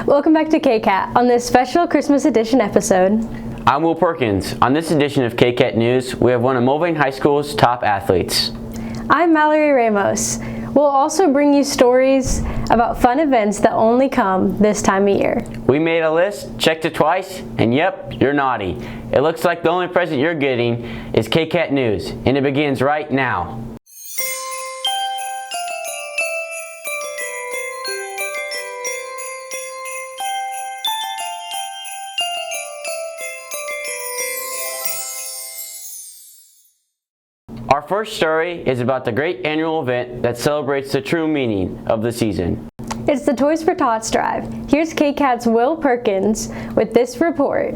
Welcome back to KCAT on this special Christmas edition episode. I'm Will Perkins. On this edition of KCAT News, we have one of Mulvane High School's top athletes. I'm Mallory Ramos. We'll also bring you stories about fun events that only come this time of year. We made a list, checked it twice, and yep, you're naughty. It looks like the only present you're getting is KCAT News, and it begins right now. Our first story is about the great annual event that celebrates the true meaning of the season. It's the Toys for Tots Drive. Here's KCAT's Will Perkins with this report.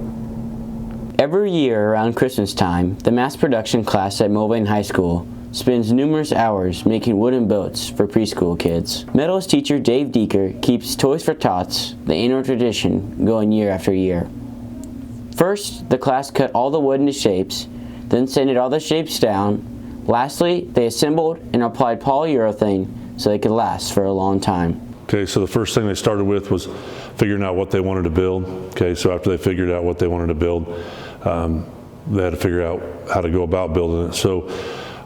Every year around Christmas time, the mass production class at Mulvane High School spends numerous hours making wooden boats for preschool kids. Metals teacher Dave Deeker keeps Toys for Tots, the annual tradition, going year after year. First, the class cut all the wood into shapes, then sanded all the shapes down. Lastly, they assembled and applied polyurethane so they could last for a long time. Okay, so the first thing they started with was figuring out what they wanted to build. Okay, so after they figured out what they wanted to build, they had to figure out how to go about building it. So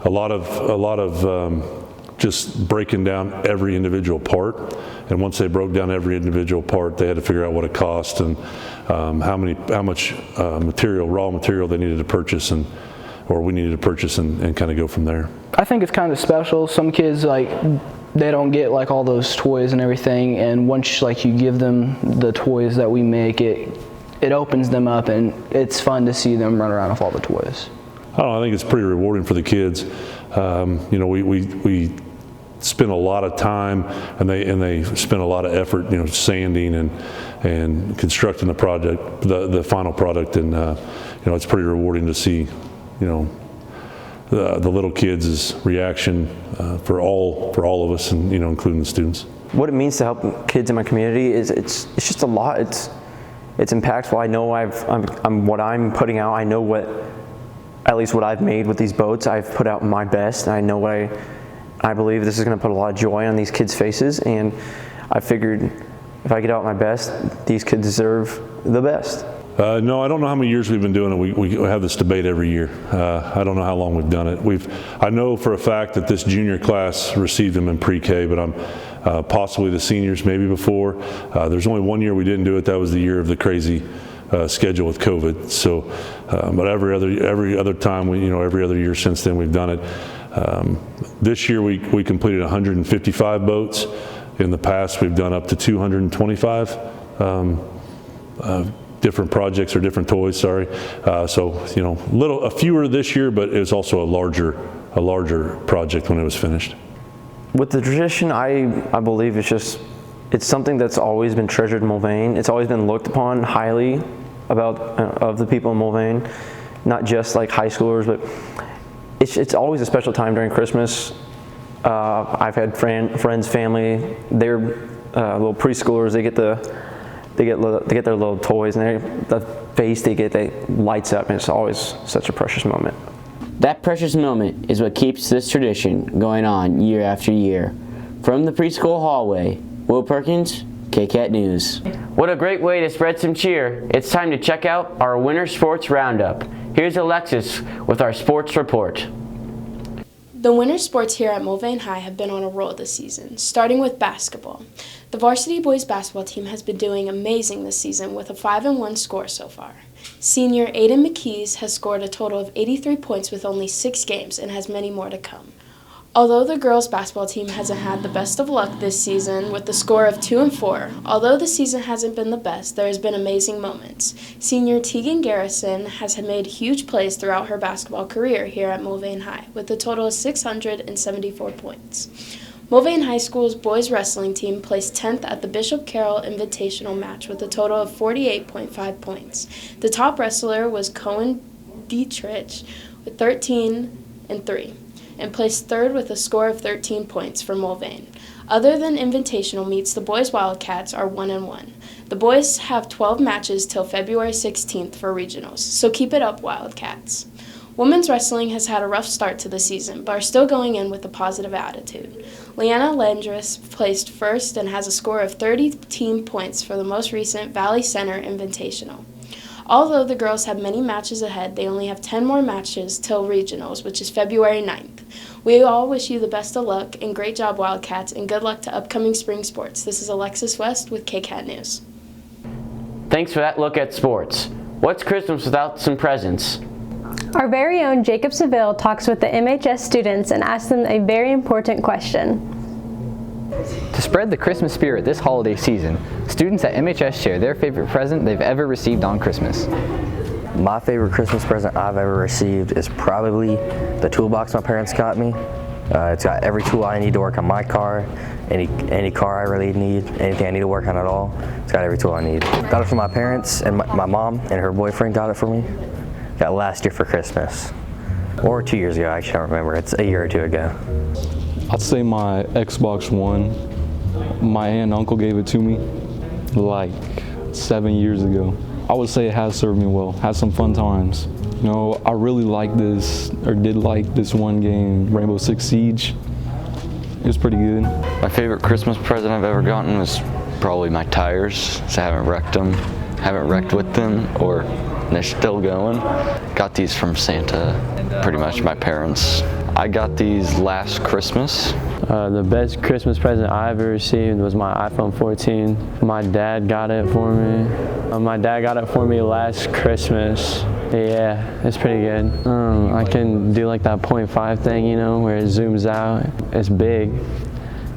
a lot of just breaking down every individual part. And once they broke down every individual part, they had to figure out what it cost and how much raw material they needed to purchase or we needed to purchase and kind of go from there. I think it's kind of special. Some kids, they don't get all those toys and everything, and once you give them the toys that we make, it opens them up, and it's fun to see them run around with all the toys. I don't know, I think it's pretty rewarding for the kids. We spend a lot of time, and they spend a lot of effort, sanding and constructing the final product, and it's pretty rewarding to see the little kids' reaction for all of us, and including the students. What it means to help kids in my community is it's just a lot. It's impactful. I know I'm what I'm putting out. I know at least what I've made with these boats. I've put out my best. And I know I believe this is going to put a lot of joy on these kids' faces, and I figured if I get out my best, these kids deserve the best. No, I don't know how many years we've been doing it. We have this debate every year. I don't know how long we've done it. I know for a fact that this junior class received them in pre-K, but I'm possibly the seniors maybe before. There's only one year we didn't do it. That was the year of the crazy schedule with COVID. So, but every other time, every other year since then we've done it. This year we completed 155 boats. In the past we've done up to 225. Different projects or different toys, sorry. A fewer this year, but it was also a larger project when it was finished. With the tradition, I believe it's something that's always been treasured in Mulvane. It's always been looked upon highly of the people in Mulvane, not just high schoolers, but it's always a special time during Christmas. I've had friends, family, they're little preschoolers. They get their little toys, and the face they get, they lights up, and it's always such a precious moment. That precious moment is what keeps this tradition going on year after year. From the preschool hallway, Will Perkins, KCAT News. What a great way to spread some cheer. It's time to check out our Winter Sports Roundup. Here's Alexis with our sports report. The winter sports here at Mulvane High have been on a roll this season, starting with basketball. The varsity boys basketball team has been doing amazing this season with a 5-1 score so far. Senior Aiden McKees has scored a total of 83 points with only 6 games and has many more to come. Although the girls basketball team hasn't had the best of luck this season with the score of 2-4, although the season hasn't been the best, there has been amazing moments. Senior Tegan Garrison has made huge plays throughout her basketball career here at Mulvane High with a total of 674 points. Mulvane High School's boys wrestling team placed 10th at the Bishop Carroll Invitational match with a total of 48.5 points. The top wrestler was Cohen Dietrich with 13-3. And placed third with a score of 13 points for Mulvane. Other than invitational meets, the boys Wildcats are 1-1. The boys have 12 matches till February 16th for regionals, so keep it up, Wildcats. Women's wrestling has had a rough start to the season, but are still going in with a positive attitude. Leanna Landris placed first and has a score of 30 team points for the most recent Valley Center Invitational. Although the girls have many matches ahead, they only have 10 more matches till regionals, which is February 9th. We all wish you the best of luck and great job, Wildcats, and good luck to upcoming spring sports. This is Alexis West with KCAT News. Thanks for that look at sports. What's Christmas without some presents? Our very own Jacob Seville talks with the MHS students and asks them a very important question. To spread the Christmas spirit this holiday season, students at MHS share their favorite present they've ever received on Christmas. My favorite Christmas present I've ever received is probably the toolbox my parents got me. It's got every tool I need to work on my car, any car I really need, anything I need to work on at all. It's got every tool I need. Got it from my parents, and my mom and her boyfriend got it for me. Got it last year for Christmas. Or 2 years ago, I actually don't remember. It's a year or two ago. I'd say my Xbox One. My aunt and uncle gave it to me like 7 years ago. I would say it has served me well, had some fun times. You know, I really did like this one game, Rainbow Six Siege. It was pretty good. My favorite Christmas present I've ever gotten was probably my tires, so I haven't wrecked with them, or they're still going. Got these from Santa, pretty much my parents. I got these last Christmas. The best Christmas present I ever received was my iPhone 14. My dad got it for me. My dad got it for me last Christmas. Yeah, it's pretty good. I can do like that 0.5 thing, you know, where it zooms out. It's big.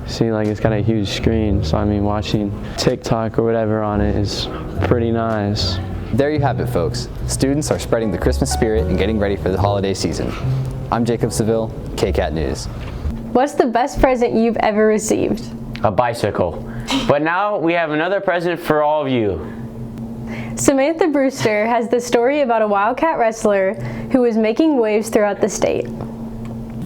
See, like it's got a huge screen, so I mean watching TikTok or whatever on it is pretty nice. There you have it, folks. Students are spreading the Christmas spirit and getting ready for the holiday season. I'm Jacob Seville, KCAT News. What's the best present you've ever received? A bicycle. But now we have another present for all of you. Samantha Brewster has the story about a Wildcat wrestler who is making waves throughout the state.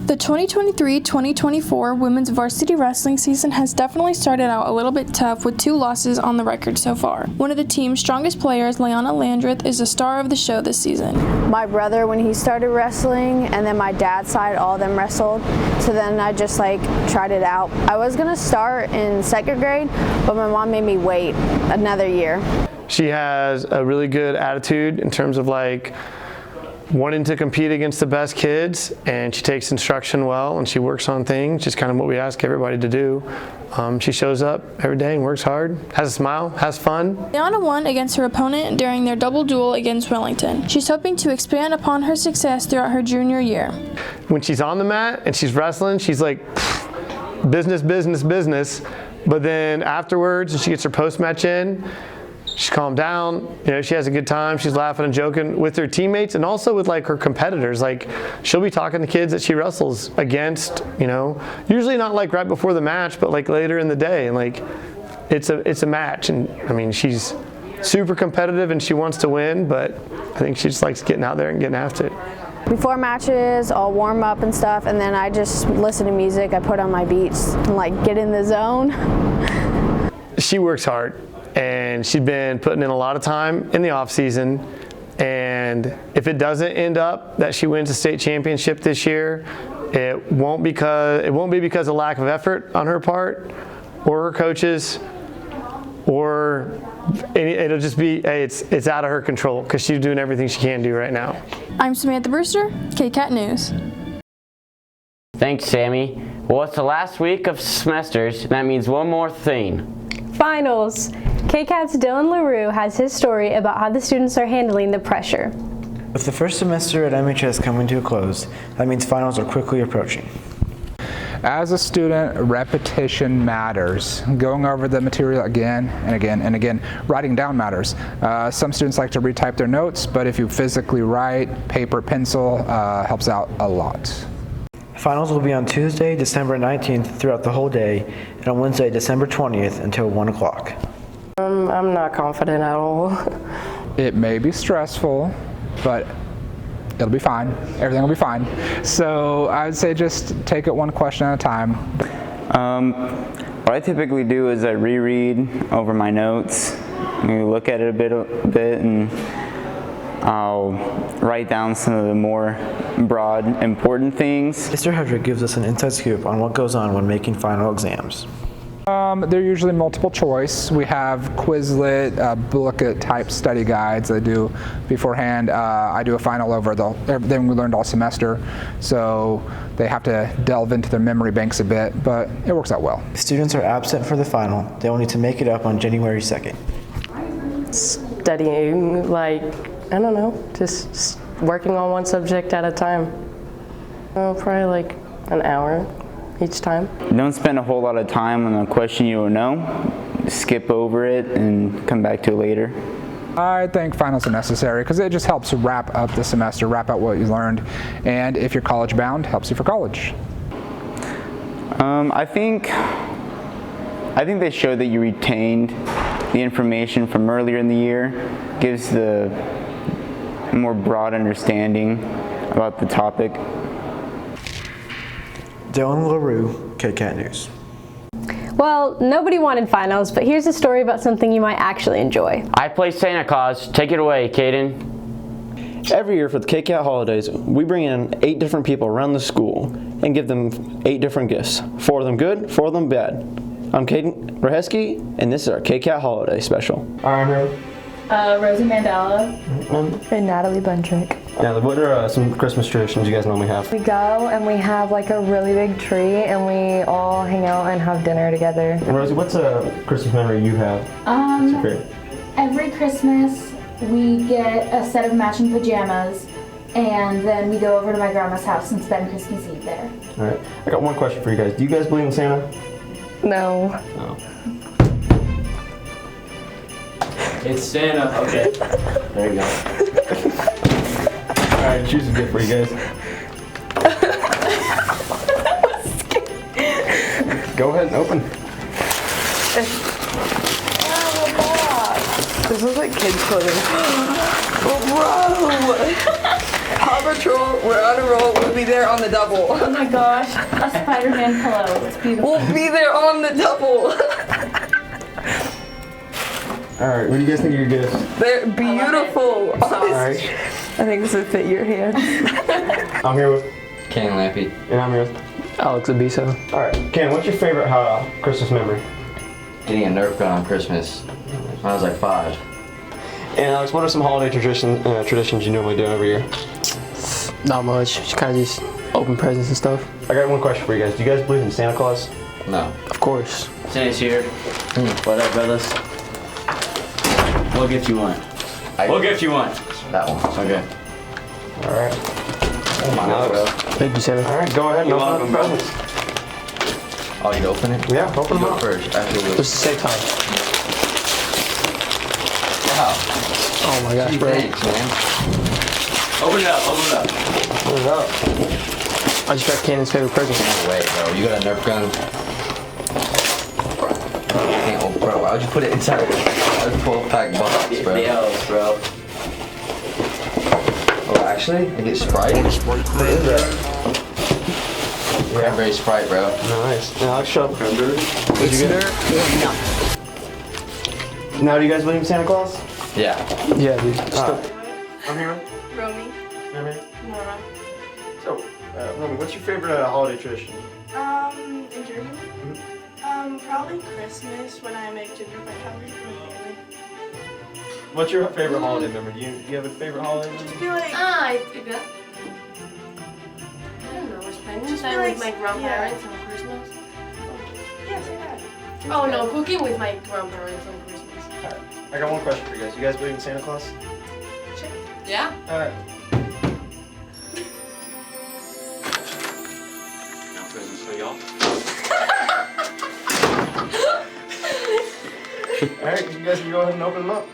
The 2023-2024 women's varsity wrestling season has definitely started out a little bit tough with 2 losses on the record so far. One of the team's strongest players, Leanna Landrith, is the star of the show this season. My brother, when he started wrestling, and then my dad's side, all of them wrestled. So then I just tried it out. I was gonna start in 2nd grade, but my mom made me wait another year. She has a really good attitude in terms of wanting to compete against the best kids, and she takes instruction well, and she works on things, just kind of what we ask everybody to do. She shows up every day and works hard, has a smile, has fun. Leanna won against her opponent during their double duel against Wellington. She's hoping to expand upon her success throughout her junior year. When she's on the mat and she's wrestling, she's like, business, business, business. But then afterwards, when she gets her post-match in, she's calmed down, you know, she has a good time, she's laughing and joking with her teammates and also with her competitors. She'll be talking to kids that she wrestles against, you know, usually not right before the match, but later in the day, and it's a match. And I mean, she's super competitive and she wants to win, but I think she just likes getting out there and getting after it. Before matches, I'll warm up and stuff, and then I just listen to music, I put on my beats and get in the zone. She works hard. And she's been putting in a lot of time in the off season, and if it doesn't end up that she wins a state championship this year, it won't be because of lack of effort on her part or her coaches, or it'll just be, hey, it's out of her control because she's doing everything she can do right now. I'm Samantha Brewster, KCAT News. Thanks, Sammy. Well, it's the last week of semesters, and that means one more thing. Finals. KCAT's Dylan LaRue has his story about how the students are handling the pressure. With the first semester at MHS coming to a close, that means finals are quickly approaching. As a student, repetition matters. Going over the material again and again and again. Writing down matters. Some students like to retype their notes, but if you physically write, paper, pencil, helps out a lot. Finals will be on Tuesday, December 19th throughout the whole day, and on Wednesday, December 20th until 1 o'clock. I'm not confident at all. It may be stressful, but it'll be fine. Everything will be fine. So I would say just take it one question at a time. What I typically do is I reread over my notes, maybe look at it a bit and I'll write down some of the more broad, important things. Mr. Hedrick gives us an inside scoop on what goes on when making final exams. They're usually multiple choice. We have Quizlet, booklet type study guides I do beforehand. I do a final over everything we learned all semester, so they have to delve into their memory banks a bit, but it works out well. If students are absent for the final, they will need to make it up on January 2nd. Studying, like, I don't know, just working on one subject at a time. Probably like an hour each time. Don't spend a whole lot of time on a question you don't know. Skip over it and come back to it later. I think finals are necessary because it just helps wrap up the semester, wrap out what you learned, and if you're college bound, helps you for college. I think they show that you retained the information from earlier in the year, gives the more broad understanding about the topic. Dylan LaRue, KCAT News. Well, nobody wanted finals, but here's a story about something you might actually enjoy. I play Santa Claus. Take it away, Caden. Every year for the KCAT holidays, we bring in 8 different people around the school and give them 8 different gifts. 4 of them good, 4 of them bad. I'm Caden Raheski, and this is our KCAT holiday special. I'm Rosie Mandela. And Natalie Bundrick. Now, what are some Christmas traditions you guys normally have? We go and we have like a really big tree and we all hang out and have dinner together. And Rosie, what's a Christmas memory you have? What's your favorite? Every Christmas we get a set of matching pajamas and then we go over to my grandma's house and spend Christmas Eve there. All right. I got one question for you guys. Do you guys believe in Santa? No. No. It's Santa. Okay. There you go. All right, choose a gift for you guys. Go ahead and open. This looks like kids' clothing. Oh, bro! Paw Patrol, we're on a roll. We'll be there on the double. Oh my gosh, a Spider-Man pillow. It's beautiful. We'll be there on the double. All right, what do you guys think of your gifts? They're beautiful. All right. I think this would fit your hands. I'm here with Ken Lappy. And I'm here with Alex Abiso. All right, Ken, what's your favorite Christmas memory? Getting a Nerf gun on Christmas when I was like 5. And Alex, what are some holiday traditions you normally do every year? Not much. Just kind of just open presents and stuff. I got one question for you guys. Do you guys believe in Santa Claus? No. Of course. Santa's here. What up, brothers? What gift you want? What gift you want? That one. Okay. All right. Oh my God. Thank you, Santa. All right, go ahead and You're open welcome, up the presents. Oh, you open it? Yeah, open You them go up. first. After It's the same time. Wow. Oh my gosh, Gee, bro. thanks, man. Open it up. Open it up. Open it up. I just got Cannon's favorite present. No way, bro. You got a Nerf gun? Oh, bro, why would you put it inside a 12-pack box, bro? Nails, bro. Oh, actually, I get Sprite. What is that? Cranberry Sprite, bro. Nice. Now Alex, shut up. What'd you get? Now, do you guys believe in Santa Claus? Yeah. Yeah, dude. I'm here. Romy. Romy. Nora. So, Romy, what's your favorite holiday tradition? In Germany? Probably Christmas when I make gingerbread houses for my family. What's your favorite holiday memory? Do you have a favorite holiday memory? Just be like, I don't know, spending time with my grandparents on Christmas. yes, I got it. Oh no, cooking with my grandparents on Christmas. Alright, I got one question for you guys. You guys believe in Santa Claus? Sure. Yeah? Alright. No presents for y'all. Alright, you guys can go ahead and open them up.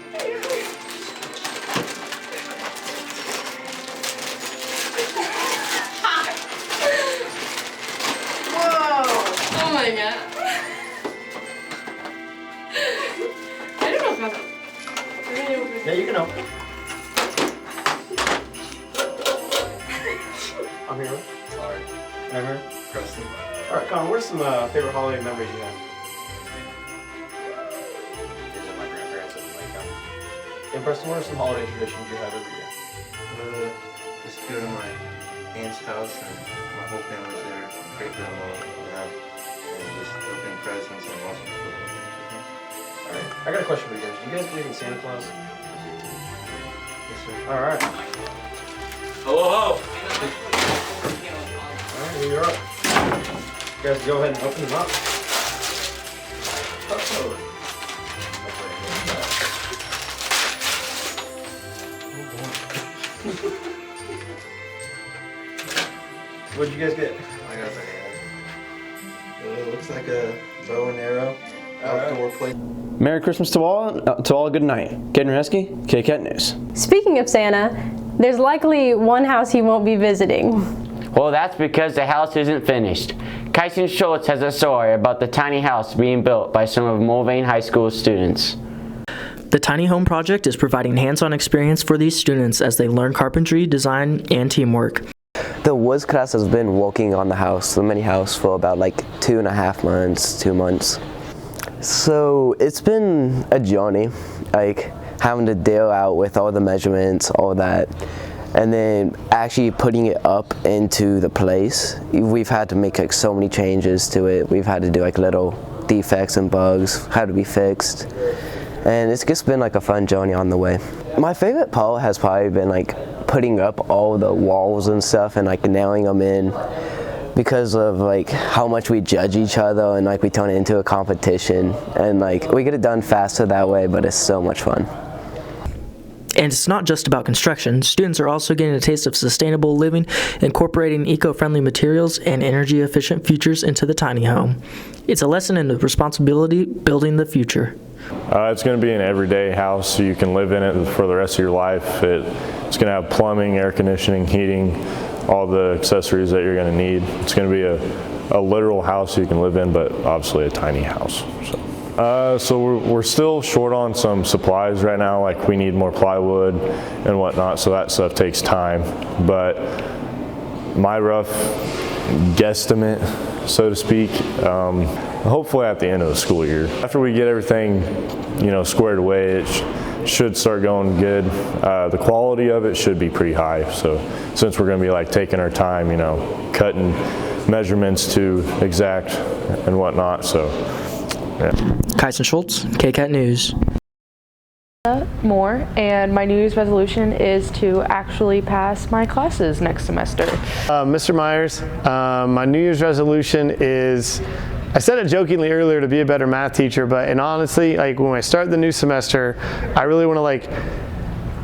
Oh my god. I don't know if I'm... Yeah, you can open. I'm here. Sorry. I'm here. Preston. Alright, Colin, what are some favorite holiday memories you have? Visit my grandparents at the lake. And Preston, what are some holiday traditions you have every year? Just go to my aunt's house and my whole family's there. Great grandma and just open presents and watch some football. Alright, I got a question for you guys. Do you guys believe in Santa Claus? Yes, sir. Alright. Hello, ho! Alright, here you are. You guys go ahead and open them up. Uh-oh. What'd you guys get? I got it looks like a bow and arrow outdoor play. Merry Christmas to all. Good night. Caden Reheske, KCAT News. Speaking of Santa, there's likely one house he won't be visiting. Well, that's because the house isn't finished. Kyson Schultz has a story about the tiny house being built by some of Mulvane High School students. The Tiny Home Project is providing hands-on experience for these students as they learn carpentry, design, and teamwork. The woods class has been working on the house, the mini house, for about like 2.5 months, 2 months. So it's been a journey, like having to deal out with all the measurements, all that, and then actually putting it up into the place. We've had to make like so many changes to it. We've had to do like little defects and bugs, had to be fixed. And it's just been like a fun journey on the way. My favorite part has probably been like putting up all the walls and stuff and like nailing them in, because of like how much we judge each other and like we turn it into a competition, and like we get it done faster that way, but it's so much fun. And it's not just about construction. Students are also getting a taste of sustainable living, incorporating eco-friendly materials and energy-efficient features into the tiny home. It's a lesson in the responsibility building the future. It's going to be an everyday house, so you can live in it for the rest of your life. It's going to have plumbing, air conditioning, heating, all the accessories that you're going to need. It's going to be a literal house you can live in, but obviously a tiny house. So we're still short on some supplies right now, like we need more plywood and whatnot, so that stuff takes time. But my rough guesstimate, so to speak, hopefully at the end of the school year. After we get everything, squared away, it should start going good. The quality of it should be pretty high. So since we're going to be like taking our time, cutting measurements to exact and whatnot. So yeah. Kyson Schultz, KCAT News. More, and my New Year's resolution is to actually pass my classes next semester. Mr. Myers, my New Year's resolution is, I said it jokingly earlier, to be a better math teacher, and honestly, like when I start the new semester, I really want to like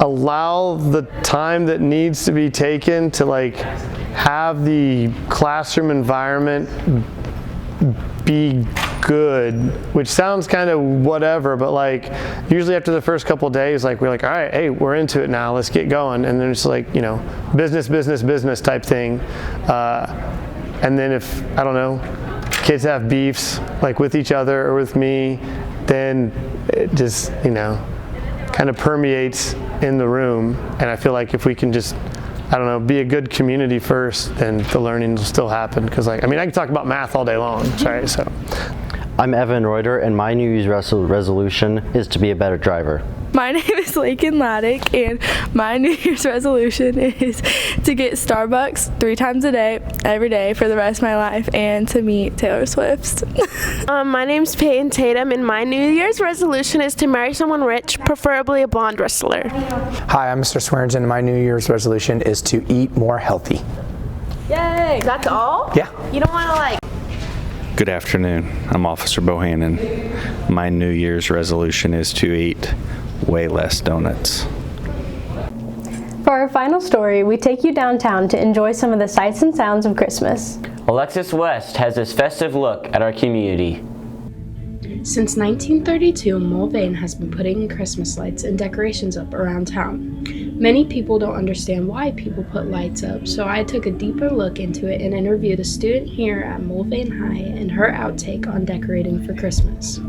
allow the time that needs to be taken to like have the classroom environment be good, which sounds kind of whatever, but like usually after the first couple of days, like we're like, all right, hey, we're into it now, let's get going. And then it's like, business type thing. And then if, I don't know, kids have beefs like with each other or with me, then it just, kind of permeates in the room. And I feel like if we can just, I don't know, be a good community first, then the learning will still happen. Because I can talk about math all day long, right? So. I'm Evan Reuter, and my New Year's resolution is to be a better driver. My name is Lakin Laddick, and my New Year's resolution is to get Starbucks 3 times a day, every day for the rest of my life, and to meet Taylor Swift. My name's Peyton Tatum, and my New Year's resolution is to marry someone rich, preferably a blonde wrestler. Hi, I'm Mr. Swearingen, and my New Year's resolution is to eat more healthy. Yay! That's all? Yeah. You don't want to like... Good afternoon. I'm Officer Bohannon. My New Year's resolution is to eat way less donuts. For our final story, we take you downtown to enjoy some of the sights and sounds of Christmas. Alexis West has this festive look at our community. Since 1932, Mulvane has been putting Christmas lights and decorations up around town. Many people don't understand why people put lights up, so I took a deeper look into it and interviewed a student here at Mulvane High and her outtake on decorating for Christmas.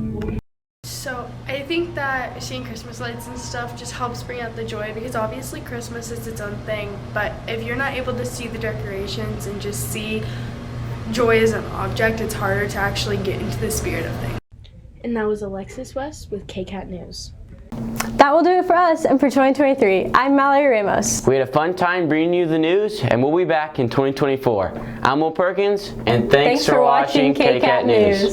So I think that seeing Christmas lights and stuff just helps bring out the joy, because obviously Christmas is its own thing, but if you're not able to see the decorations and just see joy as an object, it's harder to actually get into the spirit of things. And that was Alexis West with KCAT News. That will do it for us and for 2023. I'm Mallory Ramos. We had a fun time bringing you the news, and we'll be back in 2024. I'm Will Perkins, and thanks for watching KCAT News.